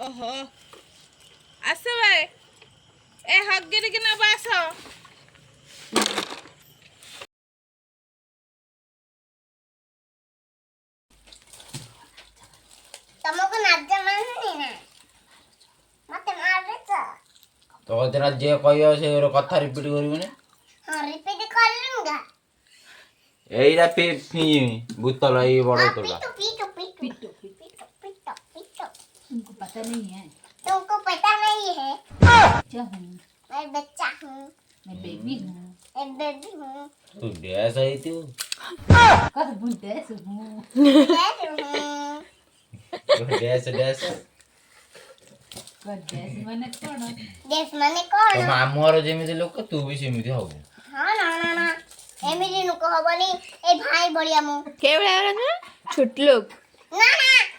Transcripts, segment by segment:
ओहो आस भाई ए हगिर कि नब आस तुमको नाच माननी ना मत मारे तो तेरा जे कहियो से कथा रिपीट करिवने हां रिपीट कर लूंगा एइरा पे फी भूतल ए बड़ तोला पीटो तुमको पता नहीं है तुमको पता नहीं है क्या हूँ मैं बच्चा हूँ मैं बेबी हूँ एक बेबी हूँ तू डैस आई तू कद बोलते हैं सुबह डैस डैस कद जैसे मैंने कौन देश माने कौन तो मामूर जेमिति लोक तू भी सेमिति हबो हाँ ना एमिली नुको हबनी ए भाई बढ़िया मु के बड़ा ना छोट लोग ना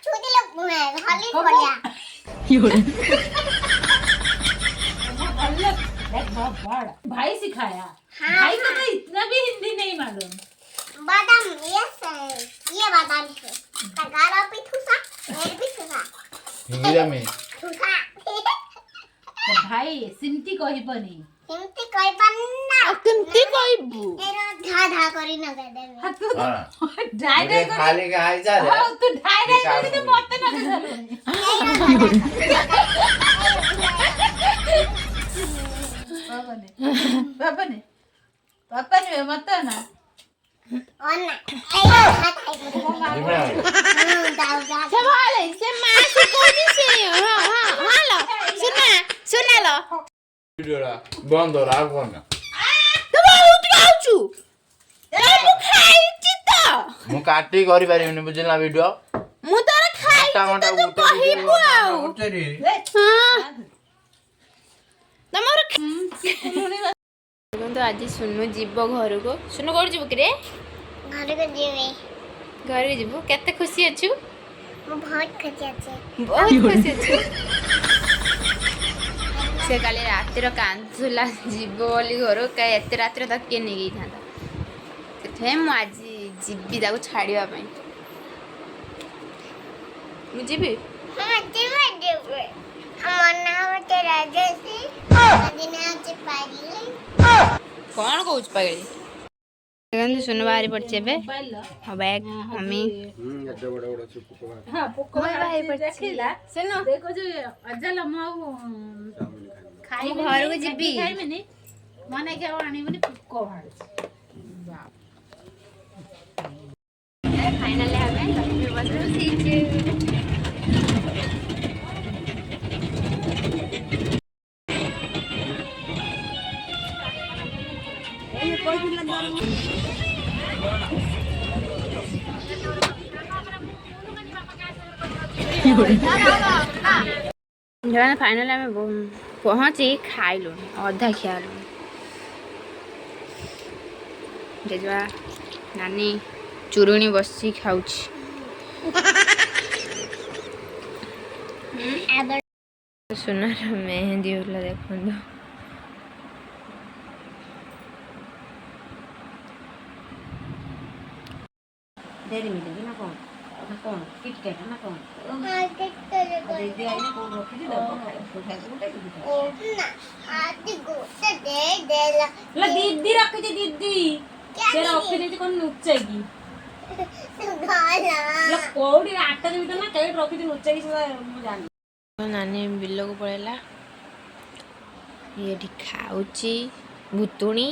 छोटे लोग मैं खाली बढ़िया भाई सिखाया हाँ, भाई को तो इतना भी हिंदी नहीं मालूम बादाम ये बादाम है तगारा भी ठुसा मेरे भी ठुसा हिंदी में ठुसा तो भाई सिंटी कही बनी हिंदी कोई बनना केमती कहबू एरो धा करी न दे हाँ तू हां ढाई ढाई खाली का आई जा रे हाँ तू ढाई ढाई करके मत ना पापा ने मत ना ओना ए हाथ संभाले से मां से कोजी से हां लो सुना लो वीडियोला बंद हो रहा कोना तो बहुत गाउछु ए मु खाइछि त मु काटी करि पारिबिनी बुझिला वीडियो मु तार खाइ टमाटर तो कहिबु आउ उठेरी हां तमर तो आज सुनु जीव घर को सुनु कोड जीव करे घर को जीवे घर जीव केते खुशी अछु मु बहुत खुशी अछि बहुत खुशी अछु से काले रातिर कांथुला जीव बोली घर का एते रातिर तक के नहीं गई था से मु आज जीवी ताको छाड़िया पई मु जीवी हां जीवे हमर नाम ते राजेशी दिना आज पाइले कौन कहूच पगड़ी देखन सुन बाहरी पड़छे बे बैग मम्मी एते बड़ा बड़ा चुप हाँ पोको बाहरी पड़छे सुनो देखो जो अजल हम खाई घर को जीवी खाई मैंने मने क्या आनी बनी पोको भाड़ फाइनल हमें लक्ष्मी बस सीचे जब फाइनल आम पहुँची खाइलु अधा खियालु जेजवा नानी चुरुणी बसी खाऊची सुनार मेहंदी होला देखंदो डेरी मिलेगी ना कौन किट कैट ना कौन हां देखते दे दे आई ना कौन रखी दे तो खाए ओ ना आदि गोटे दे ला ला दीदी रखी दे दीदी से रखी दे कौन नुचागी गाला ला कोडी आटा दे ना कई रखी दे नुचागी से मु जान नानी बिल को पड़ेला ये खाऊची भुतुणी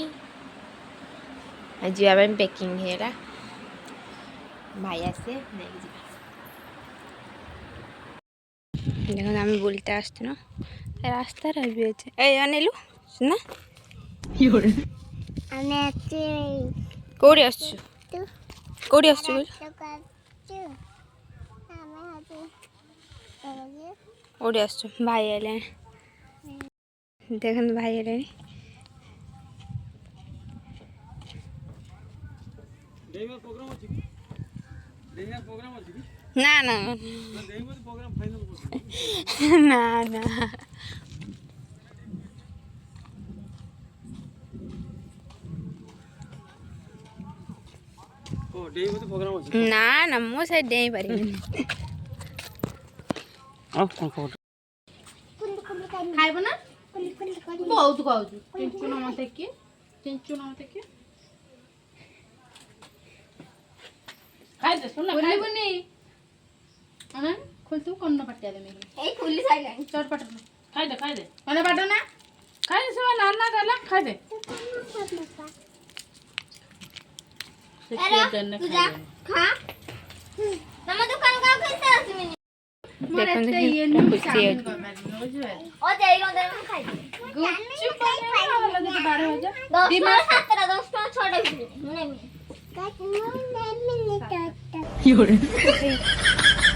आज पैकिंग है भाई आसे नहीं देखो आम बुलते आसते ना रास्ता भी अच्छे ए अनिलु सुना आने आते कौड़ी आसछु तू कौड़ी आसछु बोल ओडी आसछु भाई आले देखन भाई आले डेमा प्रोग्राम अछि कि डेमा प्रोग्राम अछि कि ना ना डेमा प्रोग्राम फाइनल कर ना ना ଓ ଡେଇ ବୋଧେ ପ୍ରୋଗ୍ରାମ ଅଛି ନା ନା ମୁଁ ସେ ଡେଇଁ ପାରିବିନି ଆଉ କଣ ଖବର ଖାଇବ ନା ବହୁତ ଖାଉଛୁ ଚିଞ୍ଚୁନ ମତେ କିଏ ଖାଇଦେ ଶୁଣ ଖୋଲିବୁନି ଖୋଲଥିବୁ କଣ ପାଟିଆ ଦେମି ଏଇ ଖୁଲି ସାଇଲାଣି ଚଟ ପାଟ ଖାଇଦେ ମାନେ ପାଟ ନା ଖାଇଦେ ସେ ନାନା ଗଲା ଖାଇଦେ ତୁ ଯା ଖା ତମ ଦୋକାନ କାଉ ଖାଇତେ ଆସିବିନି ଦେଖନ୍ତୁ ଇଏ କେତେ ନୁହଁ ଖୁସି ସାମିଲ ଅଛି କରିପାରିବିନି ବୁଝିପାରିଲ ଓ ଦେଇ ଗନ୍ଦେ ଖାଇବି ଗୁପଚୁପ ଖାଇଲା 12,000 10 ଦି ଟଙ୍କା ମାସ 7ଟା 10 ଟଙ୍କା 6ଟା ବିକ୍ରି ମୁଁ ନେବି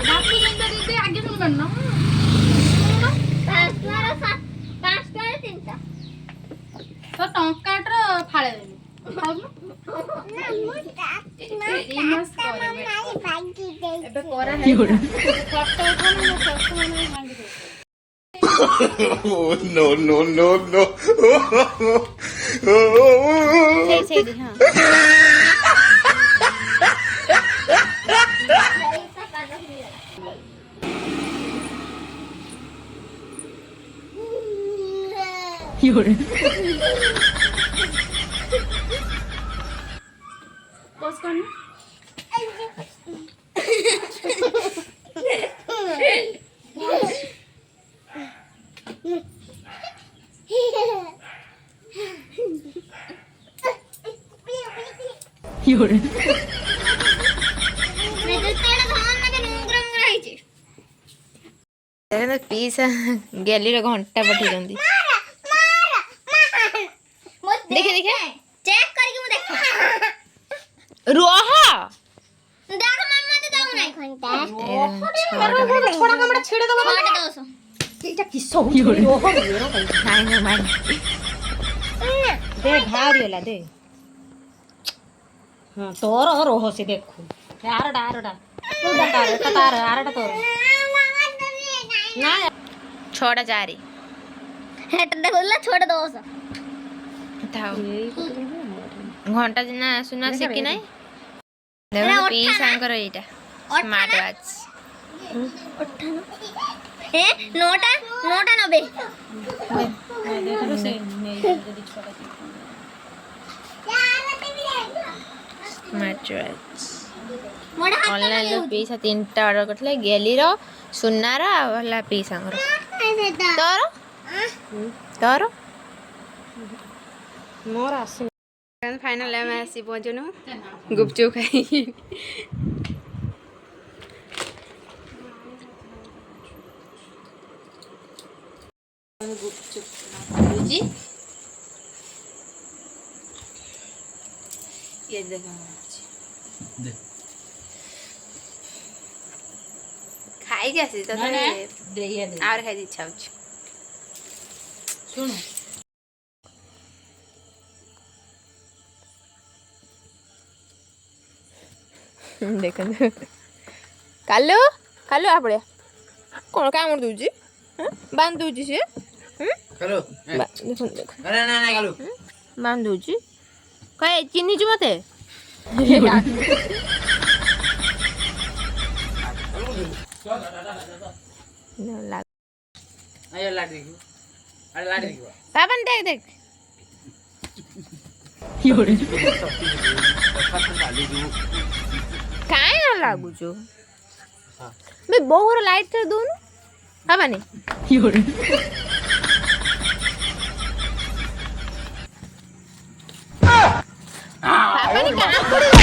ବାପି କେନ୍ତା ଦିଦି ଆଗେ ଶୁଣିବାର ନା 5 ଟଙ୍କାର 3ଟା ତ ଟଙ୍କାଟର ଫାଳେ ଦେବି ଖାଉନୁ ଦି ମାସ ପରେ ଏବେ କରା ହେଇ ଫଟୋ ଉଠାনো ମୋ ଫଟୋ ମାନେ ଭାଙ୍ଗି ଦେବ no, no, no, no. ସେଇଠି ହଁ ବସ କରନି ଦେଖନ୍ତୁ ପିସା ଗେଲିର ଘଣ୍ଟା ପଠେଇଛନ୍ତି ଦେଖେ ଦେଖେ ଚେକ୍ କରିକି ମୁଁ ଦେଖେ ରୁହ ଦେଖ ମାମା ତ ଦଉ ନାହିଁ ଘଣ୍ଟା ଛୋଡା କାମଟା ଛିଡେ ଦବ 6ଟା 10 ଏଇଟା କିସ ହଉଛି ଓହୋ ନାଇଁ ନା ମାଇ ଦେ ଭାରିଗଲା ଦେ ହଁ ତୋର ରହସି ଦେଖୁ ଆରଟା ତାର ଆରଟା ତୋର ନା 6ଟା 4 ହେଟା ଦେଖୁଲା 6ଟା 10 ଥାଉ ଘଣ୍ଟା ଦିନ ସୁନା ଶିଖି ନାହିଁ ଦେଖ ପିସାଙ୍କର ଏଇଟା ସ୍ମାର୍ଟ ୱାଚ୍ ଏ 9ଟା 90 ସ୍ମାର୍ଟ ୱାଚ୍ ମୋଡା ଅନଲାଇନରୁ ପିସା 3ଟା ଅର୍ଡର କରିଥିଲେ ଗେଲିର ସୁନାର ଆଉ ହେଲା ପିସାଙ୍କର ତୋର ମୋର ଆସି ଫାଇନାଲ ଆମେ ଆସି ପହଞ୍ଚୁନୁ ଗୁପଚୁପ ଖାଇକି ये देखो दे ଖାଇକି ଆସି ତ ଆହୁରି ଖାଇକି ଇଚ୍ଛା ହଉଛି ଶୁଣୁ ଦେଖନ୍ତୁ କାଲୁ କାଲୁ ଆପଳିଆ କ'ଣ କାମୁଡ଼ି ଦଉଛି ବାନ୍ଧି ଦଉଛି ସିଏ କାଲୁ ଦେଖନ୍ତୁ ଦେଖ ନା ନା ନା କାଲୁ ବାନ୍ଧି ଦଉଛି କହ ଚିହ୍ନିଛୁ ମତେ ଆରେ ଲାଡି ଦେଖିବୁ ଆରେ ଲାଡି ଦେଖିବୁ ବାବାନ দেখ দেখ କାଇଁ ନ ଲାଗୁଛୁ ବେ ବୋଉର ଲାଇଟ୍ ତ ଦଉନୁ ହବାନି ବାବାନି କାମ ପଡ଼ିବ